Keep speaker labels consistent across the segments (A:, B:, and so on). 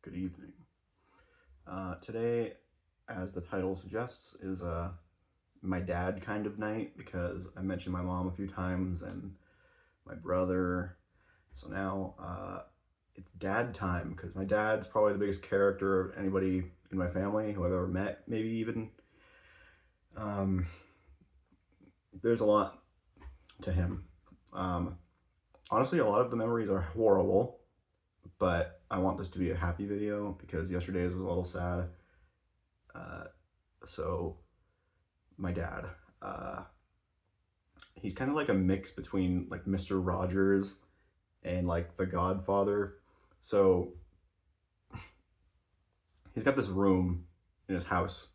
A: Good evening. Today, as the title suggests, is my dad kind of night because I mentioned my mom a few times and my brother. So now it's dad time because my dad's probably the biggest character of anybody in my family who I've ever met, maybe even. Um, there's a lot to him. Um, Honestly, a lot of the memories are horrible, but I want this to be a happy video because yesterday's was a little sad. Uh, so my dad. Uh, he's kind of like a mix between like Mr. Rogers and like The Godfather. So he's got this room in his house,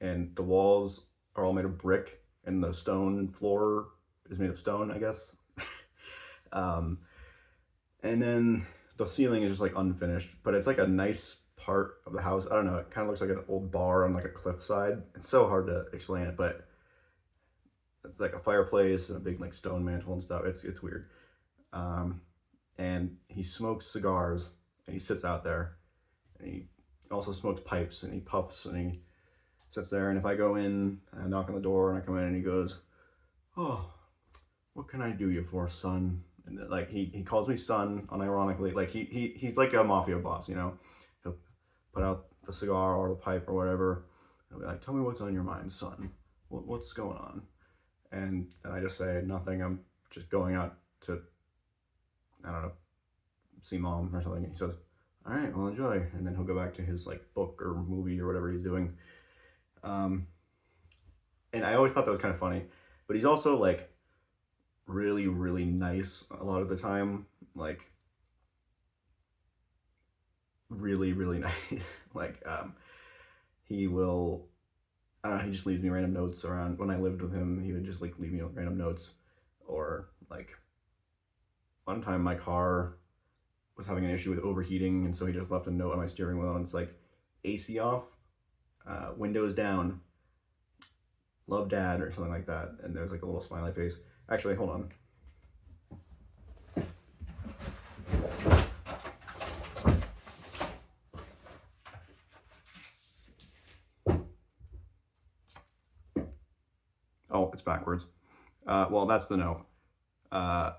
A: and the walls are all made of brick, and the stone floor is made of stone, I guess. um, and then the ceiling is just like unfinished, but it's like a nice part of the house. I don't know. It kind of looks like an old bar on like a cliffside. It's so hard to explain it, but it's like a fireplace and a big like stone mantle and stuff. It's weird. Um, and he smokes cigars and he sits out there and he also smokes pipes and he puffs and he sits there. And if I go in and I knock on the door and I come in and he goes, "Oh, what can I do you for, son?" And like he calls me son unironically. Like he's like a mafia boss, you know. He'll put out the cigar or the pipe or whatever. He'll be like, "Tell me what's on your mind, son. What's going on?" And I just say nothing. I'm just going out to, I don't know, see mom or something. And he says, "All right, well, enjoy." And then he'll go back to his like book or movie or whatever he's doing. Um, and I always thought that was kind of funny, but he's also like really, really nice a lot of the time. Like really, really nice. He will. I don't know, he just leaves me random notes around. When I lived with him, he would just like leave me random notes, or like one time my car was having an issue with overheating, and so he just left a note on my steering wheel, and it's like, "AC off, windows down, love dad," or something like that. And there's like a little smiley face. Actually, hold on. Oh, it's backwards. Well, that's the note. Uh,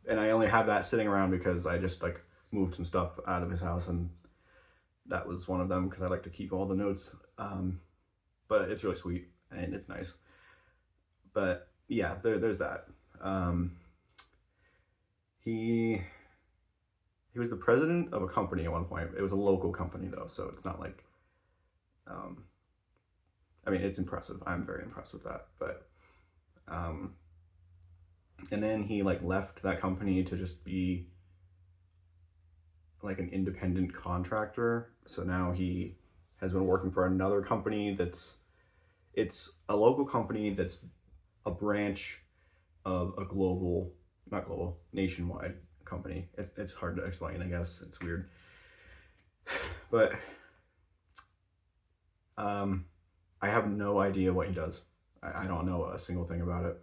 A: and I only have that sitting around because I just like moved some stuff out of his house, and that was one of them because I like to keep all the notes. But it's really sweet and it's nice. But yeah, there's that. Um, he he was the president of a company at one point. It was a local company though, so it's not like. Um, I mean, it's impressive. I'm very impressed with that. But um, and then he like left that company to just be like an independent contractor. So now he has been working for another company it's a local company that's a branch of a global, not global, nationwide company. It's hard to explain, I guess. It's weird. But um, I have no idea what he does. I don't know a single thing about it.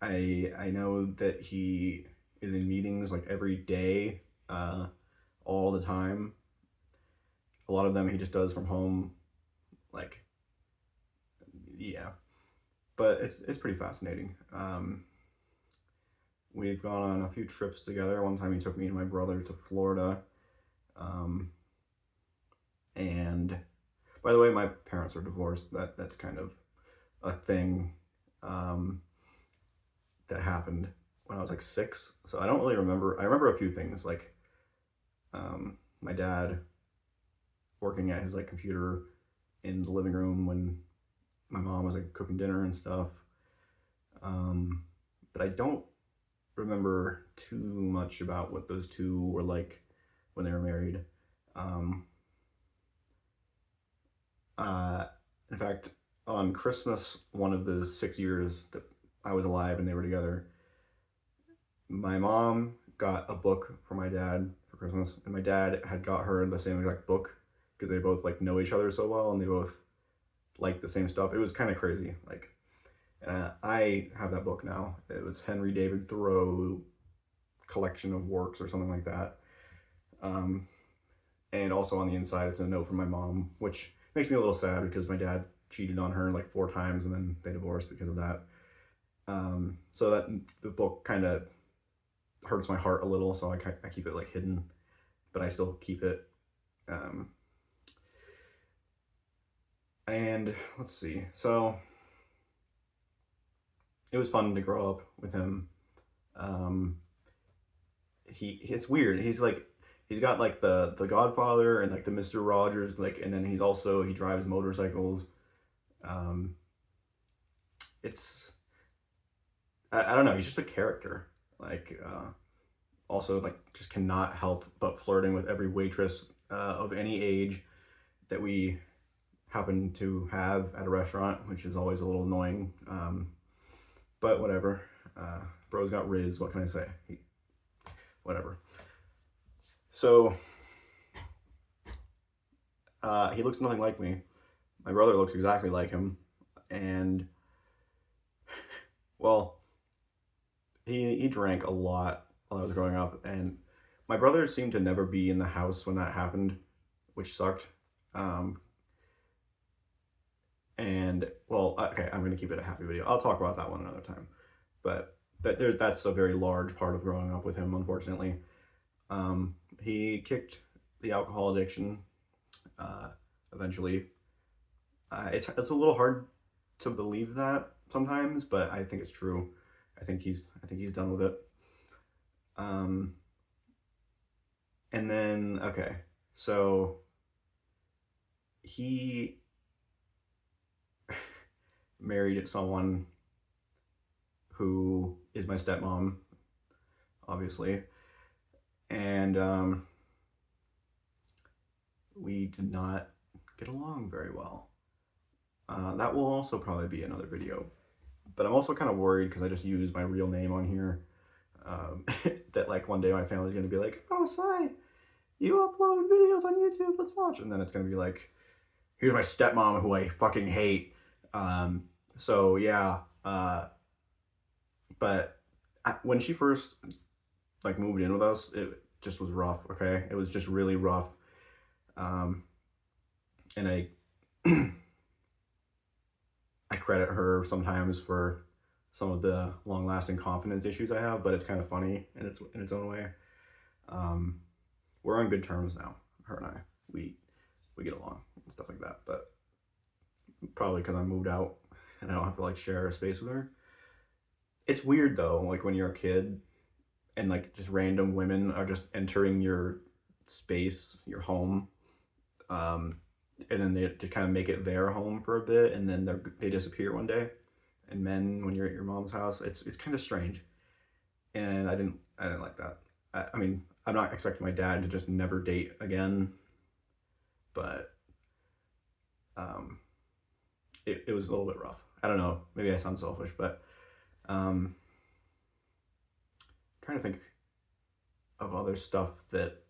A: I know that he is in meetings like every day, all the time. A lot of them he just does from home. Like, yeah, but it's pretty fascinating. We've gone on a few trips together. One time he took me and my brother to Florida. Um, and by the way, my parents are divorced. That's kind of a thing um, that happened when I was like 6. So I don't really remember. I remember a few things like my dad working at his like computer in the living room when my mom was like cooking dinner and stuff. Um, but I don't remember too much about what those two were like when they were married. Um, uh, in fact, on Christmas, one of the 6 years that I was alive and they were together, my mom got a book for my dad for Christmas, and my dad had got her the same exact book because they both like know each other so well and they both like the same stuff. It was kind of crazy. Like, I have that book now. It was Henry David Thoreau collection of works or something like that. Um, And also on the inside, it's a note from my mom, which makes me a little sad because my dad cheated on her like 4 times and then they divorced because of that. So that the book kind of hurts my heart a little, so I keep it like hidden, but I still keep it. And let's see. So it was fun to grow up with him. It's weird. He's got like the Godfather and like the Mr. Rogers, like, and then he drives motorcycles. Um, it's I don't know. He's just a character. Like also like just cannot help but flirting with every waitress of any age that we happen to have at a restaurant, which is always a little annoying. But whatever. Bro's got Riz. What can I say? Whatever. So he looks nothing like me. My brother looks exactly like him, and well, he drank a lot while I was growing up, and my brother seemed to never be in the house when that happened, which sucked. And well, okay, I'm gonna keep it a happy video. I'll talk about that one another time, but that's a very large part of growing up with him, unfortunately. He kicked the alcohol addiction eventually. It's a little hard to believe that sometimes, but I think it's true. I think he's done with it. And then okay, so he married someone who is my stepmom, obviously, and we did not get along very well. That will also probably be another video, but I'm also kind of worried because I just used my real name on here. That like one day my family's gonna be like, "Oh, Sai, you upload videos on YouTube, let's watch," and then it's gonna be like, "Here's my stepmom who I fucking hate." So yeah, but when she first like moved in with us, it just was rough. Okay, it was just really rough. And I I credit her sometimes for some of the long-lasting confidence issues I have, but it's kind of funny in its own way. We're on good terms now, her and I. We get along and stuff like that, but probably because I moved out and I don't have to like share a space with her. It's weird though, like when you're a kid and like just random women are just entering your space, your home, and then they just kind of make it their home for a bit, and then they disappear one day. And men, when you're at your mom's house, it's kind of strange, and I didn't like that. I mean, I'm not expecting my dad to just never date again, but it was a little bit rough. I don't know, maybe I sound selfish, but trying to think of other stuff that.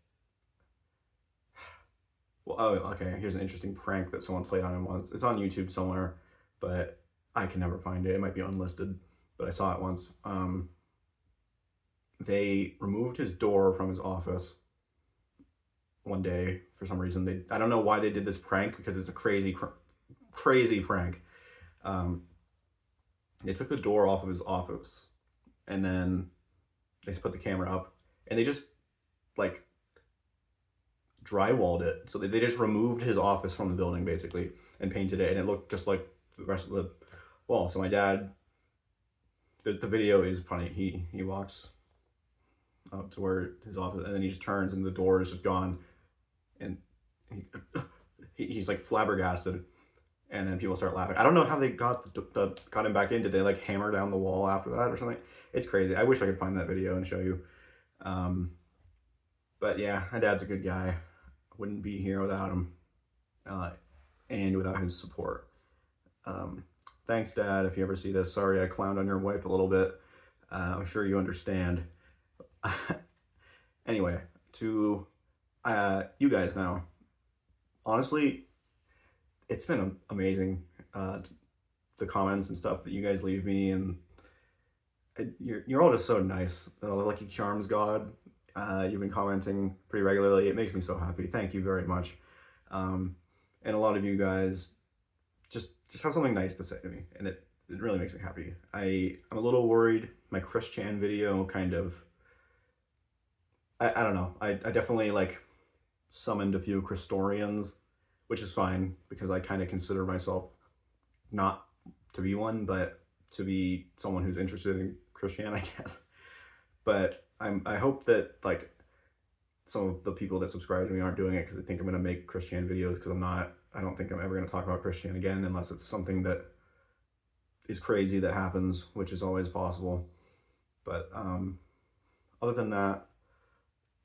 A: Well, oh, okay. Here's an interesting prank that someone played on him once. It's on YouTube somewhere, but I can never find it. It might be unlisted, but I saw it once. They removed his door from his office one day for some reason. I don't know why they did this prank because it's a crazy prank. They took the door off of his office, and then they put the camera up, and they just like drywalled it. So they just removed his office from the building basically and painted it, and it looked just like the rest of the wall. So my dad, the video is funny. He walks up to where his office, and then he just turns and the door is just gone, and he's like flabbergasted, and then people start laughing. I don't know how they got him back in. Did they like hammer down the wall after that or something? It's crazy. I wish I could find that video and show you. But yeah, my dad's a good guy. Wouldn't be here without him, and without his support. Thanks, Dad, if you ever see this. Sorry I clowned on your wife a little bit. I'm sure you understand. Anyway, to you guys now. Honestly, it's been amazing. The comments and stuff that you guys leave me, and you're all just so nice. Lucky Charms God. You've been commenting pretty regularly. It makes me so happy. Thank you very much. And a lot of you guys just have something nice to say to me, and it really makes me happy. I'm a little worried. My Chris Chan video kind of, I don't know. I definitely like summoned a few Christorians, which is fine because I kind of consider myself not to be one, but to be someone who's interested in Christian, I guess. But I hope that like some of the people that subscribe to me aren't doing it because they think I'm gonna make Christian videos, because I'm not. I don't think I'm ever gonna talk about Christian again unless it's something that is crazy that happens, which is always possible. But other than that,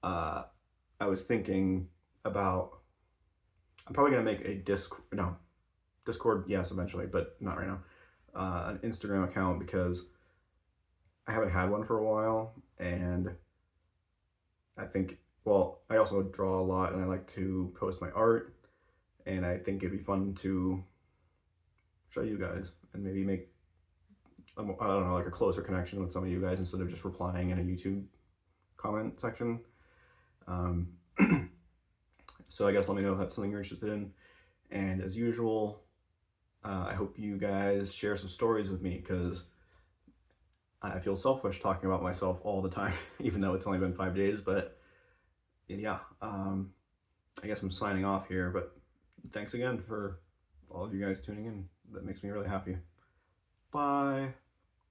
A: I was thinking about, I'm probably gonna make a Discord, yes, eventually, but not right now. An Instagram account, because I haven't had one for a while, and I think, well, I also draw a lot and I like to post my art, and I think it'd be fun to show you guys and maybe make, I don't know, like a closer connection with some of you guys instead of just replying in a YouTube comment section. So I guess let me know if that's something you're interested in. And as usual, I hope you guys share some stories with me, because I feel selfish talking about myself all the time, even though it's only been 5 days. But yeah, I guess I'm signing off here, but thanks again for all of you guys tuning in. That makes me really happy. Bye.